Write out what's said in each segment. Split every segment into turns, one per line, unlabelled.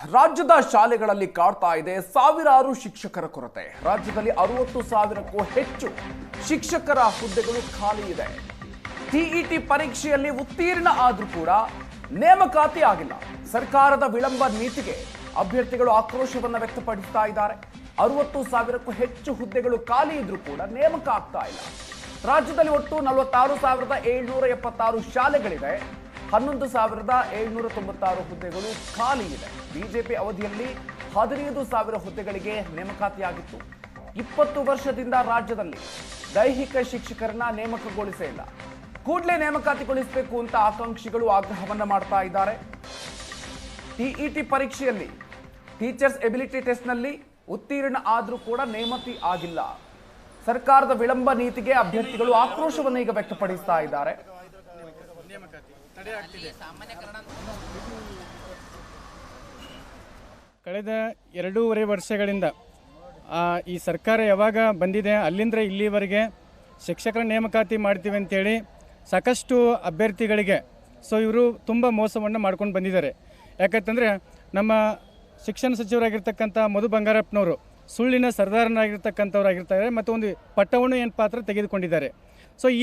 ರಾಜ್ಯದ ಶಾಲೆಗಳಲ್ಲಿ ಕಾಡ್ತಾ ಇದೆ ಸಾವಿರಾರು ಶಿಕ್ಷಕರ ಕೊರತೆ. ರಾಜ್ಯದಲ್ಲಿ 60,000ಕ್ಕೂ ಹೆಚ್ಚು ಶಿಕ್ಷಕರ ಹುದ್ದೆಗಳು ಖಾಲಿ ಇದೆ. ಟಿಇಟಿ ಪರೀಕ್ಷೆಯಲ್ಲಿ ಉತ್ತೀರ್ಣ ಆದ್ರೂ ಕೂಡ ನೇಮಕಾತಿ ಆಗಿಲ್ಲ. ಸರ್ಕಾರದ ವಿಳಂಬ ನೀತಿಗೆ ಅಭ್ಯರ್ಥಿಗಳು ಆಕ್ರೋಶವನ್ನ ವ್ಯಕ್ತಪಡಿಸ್ತಾ ಇದ್ದಾರೆ. 60,000ಕ್ಕೂ ಹೆಚ್ಚು ಹುದ್ದೆಗಳು ಖಾಲಿ ಇದ್ರೂ ಕೂಡ ನೇಮಕ ಆಗ್ತಾ ಇಲ್ಲ. ರಾಜ್ಯದಲ್ಲಿ ಒಟ್ಟು 46,776 ಶಾಲೆಗಳಿವೆ. 11,796 ಹುದ್ದೆಗಳು ಖಾಲಿ ಇದೆ. ಬಿಜೆಪಿ ಅವಧಿಯಲ್ಲಿ 15,000 ಹುದ್ದೆಗಳಿಗೆ ನೇಮಕಾತಿಯಾಗಿತ್ತು. 20 ವರ್ಷದಿಂದ ರಾಜ್ಯದಲ್ಲಿ ದೈಹಿಕ ಶಿಕ್ಷಕರನ್ನ ನೇಮಕಗೊಳಿಸೇ ಇಲ್ಲ. ಕೂಡಲೇ ನೇಮಕಾತಿಗೊಳಿಸಬೇಕು ಅಂತ ಆಕಾಂಕ್ಷಿಗಳು ಆಗ್ರಹವನ್ನ ಮಾಡ್ತಾ ಇದ್ದಾರೆ. ಟಿಇಟಿ ಪರೀಕ್ಷೆಯಲ್ಲಿ ಟೀಚರ್ಸ್ ಎಬಿಲಿಟಿ ಟೆಸ್ಟ್ನಲ್ಲಿ ಉತ್ತೀರ್ಣ ಆದ್ರೂ ಕೂಡ ನೇಮತಿ ಆಗಿಲ್ಲ. ಸರ್ಕಾರದ ವಿಳಂಬ ನೀತಿಗೆ ಅಭ್ಯರ್ಥಿಗಳು ಆಕ್ರೋಶವನ್ನು ಈಗ ವ್ಯಕ್ತಪಡಿಸ್ತಾ ಇದ್ದಾರೆ.
ಕಳೆದ 2.5 ವರ್ಷಗಳಿಂದ ಈ ಸರ್ಕಾರ ಯಾವಾಗ ಬಂದಿದೆ ಅಲ್ಲಿಂದ ಇಲ್ಲಿವರೆಗೆ ಶಿಕ್ಷಕರ ನೇಮಕಾತಿ ಮಾಡ್ತೀವಿ ಅಂತೇಳಿ ಸಾಕಷ್ಟು ಅಭ್ಯರ್ಥಿಗಳಿಗೆ ಇವರು ತುಂಬ ಮೋಸವನ್ನು ಮಾಡ್ಕೊಂಡು ಬಂದಿದ್ದಾರೆ. ಯಾಕಂತಂದರೆ ನಮ್ಮ ಶಿಕ್ಷಣ ಸಚಿವರಾಗಿರ್ತಕ್ಕಂಥ ಮಧು ಬಂಗಾರಪ್ಪನವರು ಸುಳ್ಳಿನ ಸರ್ದಾರನಾಗಿರ್ತಕ್ಕಂಥವ್ರಾಗಿರ್ತಾರೆ ಮತ್ತು ಒಂದು ಪಟ್ಟವನ್ನು ಏನು ಪಾತ್ರ ತೆಗೆದುಕೊಂಡಿದ್ದಾರೆ.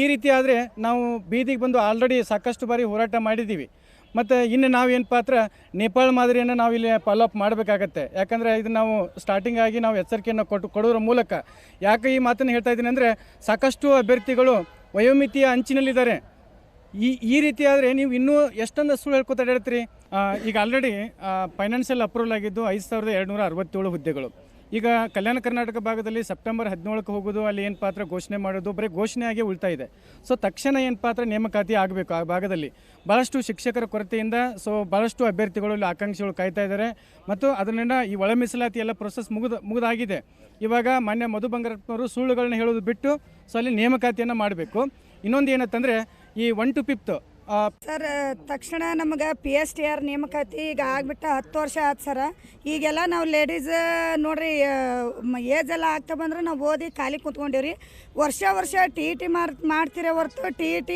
ಈ ರೀತಿ ಆದರೆ ನಾವು ಬೀದಿಗೆ ಬಂದು ಆಲ್ರೆಡಿ ಸಾಕಷ್ಟು ಬಾರಿ ಹೋರಾಟ ಮಾಡಿದ್ದೀವಿ. ಮತ್ತು ಇನ್ನು ನಾವೇನು ಪಾತ್ರ ನೇಪಾಳ ಮಾದರಿಯನ್ನು ನಾವು ಇಲ್ಲಿ ಫಾಲೋಅಪ್ ಮಾಡಬೇಕಾಗತ್ತೆ. ಯಾಕಂದರೆ ಇದು ನಾವು ಸ್ಟಾರ್ಟಿಂಗ್ ಆಗಿ ನಾವು ಎಚ್ಚರಿಕೆಯನ್ನು ಕೊಡೋದ್ರ ಮೂಲಕ ಯಾಕೆ ಈ ಮಾತನ್ನು ಹೇಳ್ತಾ ಇದ್ದೀನಿ ಅಂದರೆ ಸಾಕಷ್ಟು ಅಭ್ಯರ್ಥಿಗಳು ವಯೋಮಿತಿಯ ಅಂಚಿನಲ್ಲಿದ್ದಾರೆ. ಈ ರೀತಿ ಆದರೆ ನೀವು ಇನ್ನೂ ಎಷ್ಟೊಂದು ಸುಳ್ಳು ಹೇಳ್ಕೊತಾ ಹೇಳ್ತೀರಿ. ಈಗ ಆಲ್ರೆಡಿ ಫೈನಾನ್ಷಿಯಲ್ ಅಪ್ರೂವಲ್ ಆಗಿದ್ದು 5,267 ಹುದ್ದೆಗಳು. ಈಗ ಕಲ್ಯಾಣ ಕರ್ನಾಟಕ ಭಾಗದಲ್ಲಿ ಸೆಪ್ಟೆಂಬರ್ 17ಕ್ಕೆ ಹೋಗೋದು, ಅಲ್ಲಿ ಏನು ಪಾತ್ರ ಘೋಷಣೆ ಮಾಡೋದು ಬರೀ ಘೋಷಣೆಯಾಗಿ ಉಳ್ತಾ ಇದೆ. ತಕ್ಷಣ ಏನು ಪಾತ್ರ ನೇಮಕಾತಿ ಆಗಬೇಕು. ಆ ಭಾಗದಲ್ಲಿ ಭಾಳಷ್ಟು ಶಿಕ್ಷಕರ ಕೊರತೆಯಿಂದ ಭಾಳಷ್ಟು ಅಭ್ಯರ್ಥಿಗಳು ಇಲ್ಲಿ ಆಕಾಂಕ್ಷಿಗಳು ಕಾಯ್ತಾ ಇದ್ದಾರೆ. ಮತ್ತು ಅದರಿಂದ ಈ ಒಳ ಮೀಸಲಾತಿ ಎಲ್ಲ ಪ್ರೊಸೆಸ್ ಮುಗಿದಾಗಿದೆ. ಇವಾಗ ಮಾನ್ಯ ಮಧು ಬಂಗಾರಪ್ಪನವರು ಸುಳ್ಳುಗಳನ್ನ ಹೇಳೋದು ಬಿಟ್ಟು ಅಲ್ಲಿ ನೇಮಕಾತಿಯನ್ನು ಮಾಡಬೇಕು. ಇನ್ನೊಂದು ಏನಂತಂದರೆ ಈ 1 to 5th
ಸರ್ ತಕ್ಷಣ ನಮಗೆ PSTR ನೇಮಕಾತಿ ಈಗ ಆಗ್ಬಿಟ್ಟು 10 ವರ್ಷ ಆಯ್ತು ಸರ್. ಈಗೆಲ್ಲ ನಾವು ಲೇಡೀಸ್ ನೋಡ್ರಿ ಏಜ್ ಎಲ್ಲ ಆಗ್ತಾ ಬಂದ್ರೆ ನಾವು ಓದಿ ಖಾಲಿ ಕೂತ್ಕೊಂಡಿವ್ರಿ. ವರ್ಷ TET ಮಾಡ್ತೀರ ಹೊರತು TET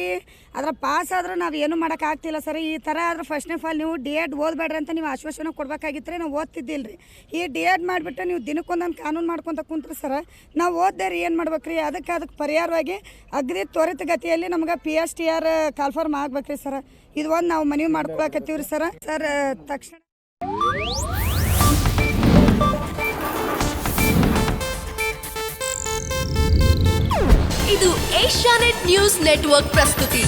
ಅದರ ಪಾಸ್ ಆದ್ರೆ ನಾವು ಏನು ಮಾಡೋಕ್ಕಾಗ್ತಿಲ್ಲ ಸರ್. ಈ ಥರ ಆದ್ರೆ ಫಸ್ಟ್ ಆಫ್ ಆಲ್ ನೀವು D.Ed ಓದಬೇಡ್ರಿ ಅಂತ ನೀವು ಆಶ್ವಾಸನೆ ಕೊಡ್ಬೇಕಾಗಿತ್ತು. ನಾವು ಓದ್ತಿದ್ದಿಲ್ಲ ರೀ. ಈ D.Ed ಮಾಡಿಬಿಟ್ಟು ನೀವು ದಿನಕ್ಕೊಂದೊಂದು ಕಾನೂನು ಮಾಡ್ಕೊತ ಕುಂತ್ರಿ ಸರ್. ನಾವು ಓದ್ದೆ ರೀ ಏನು ಮಾಡ್ಬೇಕ್ರಿ. ಅದಕ್ಕೆ ಪರಿಹಾರವಾಗಿ ಅಗ್ದಿ ತ್ವರಿತಗತಿಯಲ್ಲಿ ನಮ್ಗೆ PSTR ಕಾಲ್ಫಾರ್ಮ್ ಆಗ್ಬೇಕ್ರಿ ಸರ್. ಇದು ಒಂದು ನಾವು ಮನವಿ ಮಾಡ್ಕೊಳಕತ್ತೀವ್ರಿ ಸರ್. ತಕ್ಷಣ
ಇದು ಏಷ್ಯಾನೆಟ್ ನ್ಯೂಸ್ ನೆಟ್ವರ್ಕ್ ಪ್ರಸ್ತುತಿ.